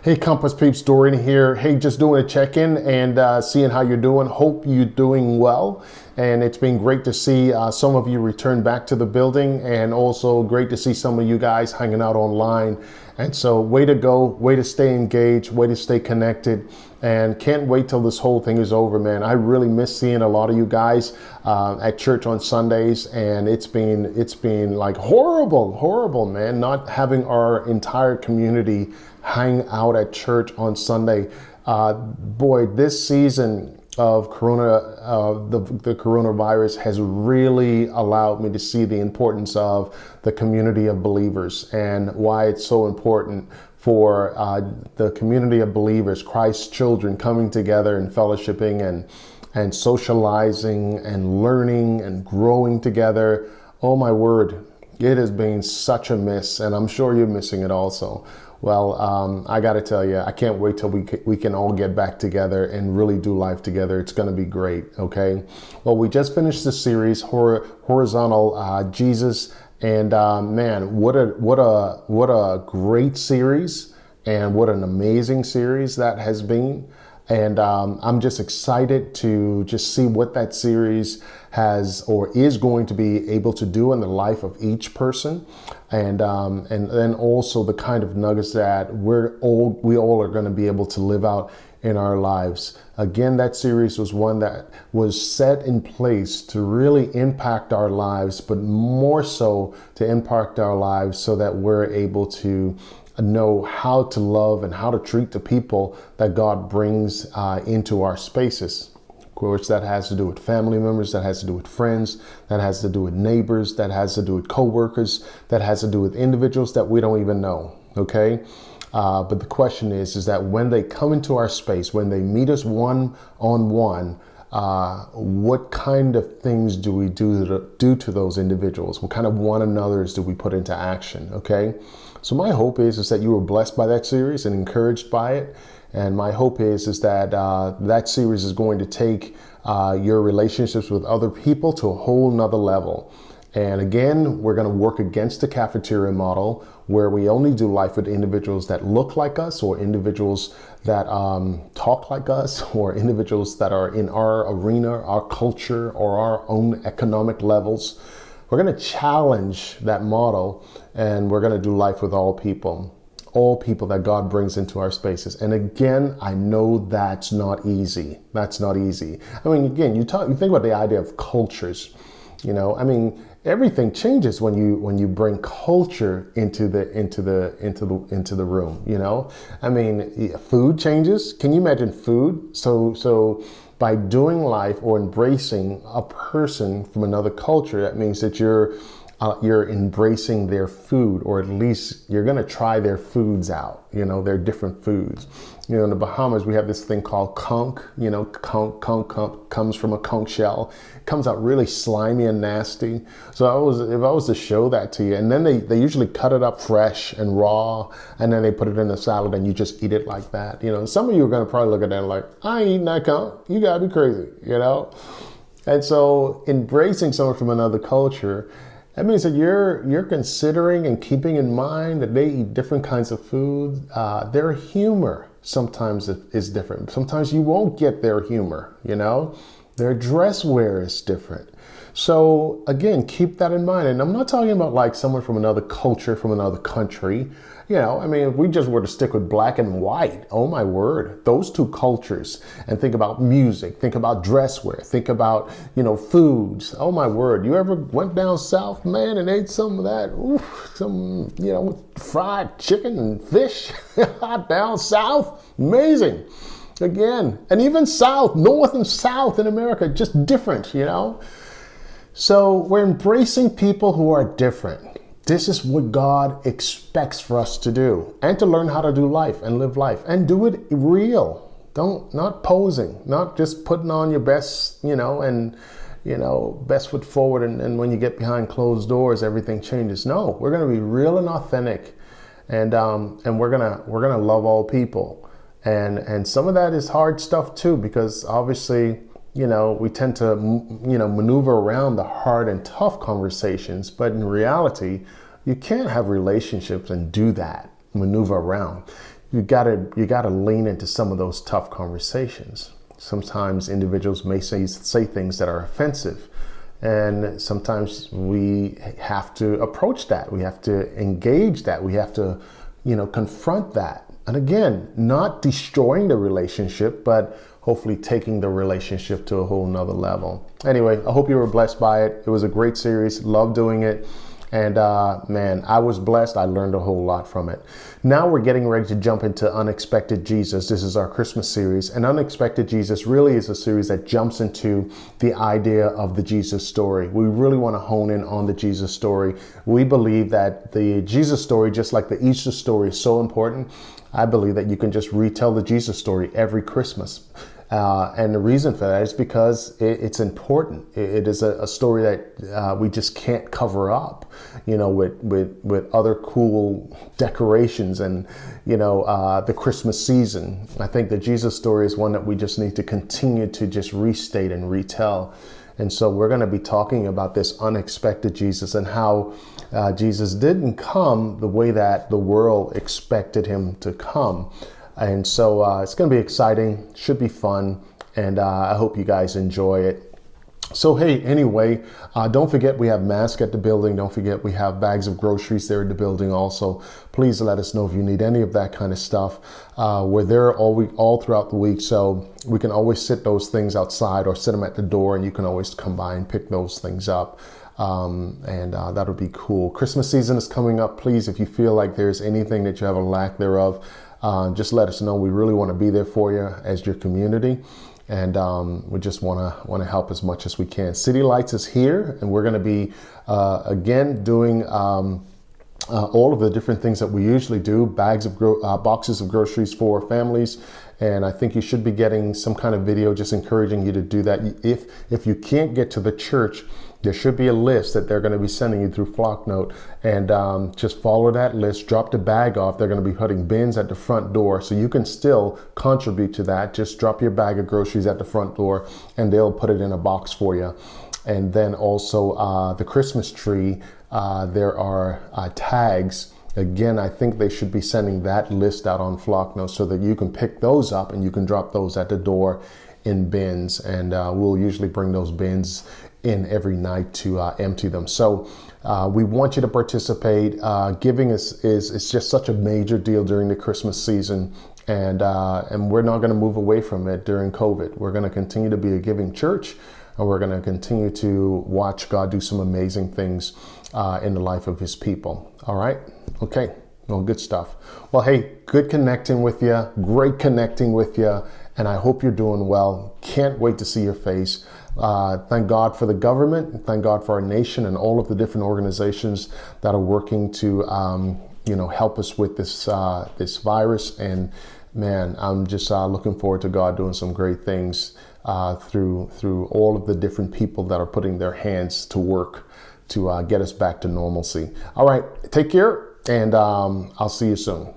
Hey, Compass Peeps, Dorian here. Hey, just doing a check-in and seeing how you're doing. Hope you're doing well. And it's been great to see some of you return back to the building, and also great to see some of you guys hanging out online. And so way to go, way to stay engaged, way to stay connected, and can't wait till this whole thing is over, man. I really miss seeing a lot of you guys at church on Sundays, and it's been like horrible, man, not having our entire community hang out at church on Sunday. Boy, this season of the coronavirus has really allowed me to see the importance of the community of believers and why it's so important for the community of believers, Christ's children, coming together and fellowshipping and socializing and learning and growing together. Oh my word, it has been such a miss, and I'm sure you're missing it also. Well, I got to tell you, I can't wait till we can all get back together and really do life together. It's going to be great, okay? Well, we just finished the series, Horizontal Jesus, and man, what a great series, and what an amazing series that has been. And I'm just excited to just see what that series has or is going to be able to do in the life of each person. And then also the kind of nuggets that we all are going to be able to live out in our lives. Again, that series was one that was set in place to really impact our lives, but more so to impact our lives so that we're able to know how to love and how to treat the people that God brings into our spaces. Of course, that has to do with family members, that has to do with friends, that has to do with neighbors, that has to do with co-workers, that has to do with individuals that we don't even know, okay? But the question is that when they come into our space, when they meet us one-on-one, what kind of things do we do to those individuals? What kind of one another's do we put into action, okay? So my hope is that you were blessed by that series and encouraged by it. And my hope is that that series is going to take your relationships with other people to a whole nother level. And again, we're going to work against the cafeteria model where we only do life with individuals that look like us, or individuals that talk like us, or individuals that are in our arena, our culture, or our own economic levels. We're going to challenge that model, and we're going to do life with all people that God brings into our spaces. And again, I know that's not easy. That's not easy. I mean, again, you think about the idea of cultures. You know, I mean, everything changes when you bring culture into the room. You know, I mean, food changes. Can you imagine food? So by doing life or embracing a person from another culture, that means that you're embracing their food, or at least you're going to try their foods out. You know, their different foods. You know, in the Bahamas, we have this thing called conch. You know, conch comes from a conch shell. It comes out really slimy and nasty. So if I was to show that to you, and then they usually cut it up fresh and raw, and then they put it in a salad and you just eat it like that. You know, some of you are going to probably look at that like, I ain't eating that conch. You got to be crazy, you know? And so embracing someone from another culture, that means that you're considering and keeping in mind that they eat different kinds of food. Their humor sometimes is different. Sometimes you won't get their humor, you know? Their dress wear is different. So again, keep that in mind. And I'm not talking about like someone from another culture, from another country. You know, I mean, if we just were to stick with black and white, oh my word, those two cultures, and think about music, think about dress wear, think about, you know, foods. Oh my word, you ever went down south, man, and ate some of that, some, you know, fried chicken and fish down south? Amazing. Again, and even south, north and south in America, just different, you know? So we're embracing people who are different. This is what God expects for us to do, and to learn how to do life and live life and do it real. Not posing, not just putting on your best, you know, and, you know, best foot forward. And when you get behind closed doors, everything changes. No, we're going to be real and authentic, and we're going to love all people. And some of that is hard stuff too, because obviously, you know, we tend to, you know, maneuver around the hard and tough conversations, but in reality, you can't have relationships and do that, maneuver around. you gotta lean into some of those tough conversations. Sometimes individuals may say things that are offensive, and sometimes we have to approach that. We have to engage that. We have to, confront that. And again, not destroying the relationship, but hopefully taking the relationship to a whole nother level. Anyway, I hope you were blessed by it. It was a great series. Love doing it. And man, I was blessed. I learned a whole lot from it. Now we're getting ready to jump into Unexpected Jesus. This is our Christmas series. And Unexpected Jesus really is a series that jumps into the idea of the Jesus story. We really want to hone in on the Jesus story. We believe that the Jesus story, just like the Easter story, is so important. I believe that you can just retell the Jesus story every Christmas. And the reason for that is because it's important. It is a story that we just can't cover up, with other cool decorations and, the Christmas season. I think the Jesus story is one that we just need to continue to just restate and retell. And so we're going to be talking about this unexpected Jesus and how Jesus didn't come the way that the world expected him to come. And so it's going to be exciting, should be fun, and I hope you guys enjoy it. So, hey, anyway, don't forget we have masks at the building. Don't forget we have bags of groceries there at the building also. Please let us know if you need any of that kind of stuff. We're there all week, all throughout the week, so we can always sit those things outside or sit them at the door, and you can always come by and pick those things up. And that'll be cool. Christmas season is coming up. Please, if you feel like there's anything that you have a lack thereof, just let us know. We really want to be there for you as your community. And we just want to help as much as we can. City Lights is here, and we're going to be, again, doing all of the different things that we usually do, boxes of groceries for families. And I think you should be getting some kind of video just encouraging you to do that. If you can't get to the church, there should be a list that they're going to be sending you through Flocknote, and just follow that list, drop the bag off. They're going to be putting bins at the front door, so you can still contribute to that. Just drop your bag of groceries at the front door and they'll put it in a box for you. And then also the Christmas tree, there are tags. Again, I think they should be sending that list out on Flocknote so that you can pick those up and you can drop those at the door in bins. And we'll usually bring those bins in every night to empty them. So we want you to participate. Giving is just such a major deal during the Christmas season, and we're not going to move away from it during COVID. We're going to continue to be a giving church, and we're going to continue to watch God do some amazing things in the life of his people. All right? Okay. Well, good stuff. Well, hey, good connecting with you. Great connecting with you. And I hope you're doing well. Can't wait to see your face. Thank God for the government. Thank God for our nation and all of the different organizations that are working to, help us with this virus. And man, I'm just looking forward to God doing some great things through all of the different people that are putting their hands to work to get us back to normalcy. All right, take care, and I'll see you soon.